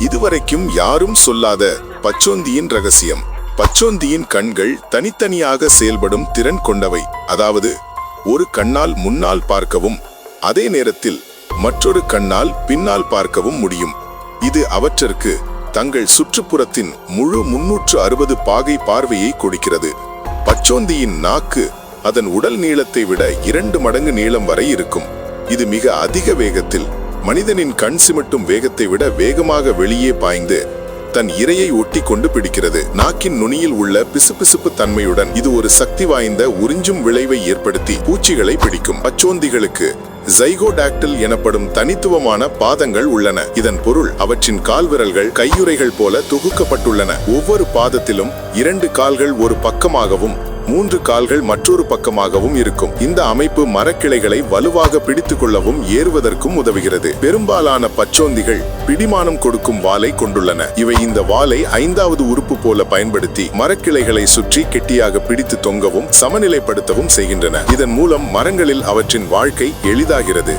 இதுவரைக்கும் யாரும் சொல்லாத பச்சோந்தியின் ரகசியம். பச்சோந்தியின் கண்கள் தனித்தனியாக செயல்படும் திறன் கொண்டவை. அதாவது ஒரு கண்ணால் முன்னால் பார்க்கவும் அதே நேரத்தில் மற்றொரு கண்ணால் பின்னால் பார்க்கவும் முடியும். இது அவற்றிற்கு தங்கள் சுற்றுப்புறத்தின் முழு 360 பாகை பார்வையை கொடுக்கிறது. பச்சோந்தியின் நாக்கு அதன் உடல் நீளத்தை விட 2 மடங்கு நீளம் வரை இருக்கும். இது மிக அதிக வேகத்தில் மனிதனின் கண் சிமிட்டும் வேகத்தை விட வேகமாக வெளியே பாய்ந்து தன் இரையை ஒட்டி கொண்டு பிடிக்கிறது. நாக்கின் நுனியில் உள்ள பிசுபிசுப்பு தன்மையுடன் இது ஒரு சக்தி வாய்ந்த உறிஞ்சும் விளைவை ஏற்படுத்தி பூச்சிகளை பிடிக்கும். பச்சோந்திகளுக்கு ஜைகோடாக்டில் எனப்படும் தனித்துவமான பாதங்கள் உள்ளன. இதன் பொருள் அவற்றின் கால்விரல்கள் கையுறைகள் போல தொகுக்கப்பட்டுள்ளன. ஒவ்வொரு பாதத்திலும் 2 கால்கள் ஒரு பக்கமாகவும் 3 கால்கள் மற்றொரு பக்கமாகவும் இருக்கும். இந்த அமைப்பு மரக்கிளைகளை வலுவாக பிடித்துக் கொள்ளவும் ஏறுவதற்கும் உதவுகிறது. பெரும்பாலான பச்சோந்திகள் பிடிமானம் கொடுக்கும் வாலை கொண்டுள்ளன. இவை இந்த வாலை 5வது உறுப்பு போல பயன்படுத்தி மரக்கிளைகளை சுற்றி கெட்டியாக பிடித்து தொங்கவும் சமநிலைப்படுத்தவும் செய்கின்றன. இதன் மூலம் மரங்களில் அவற்றின் வாழ்க்கை எளிதாகிறது.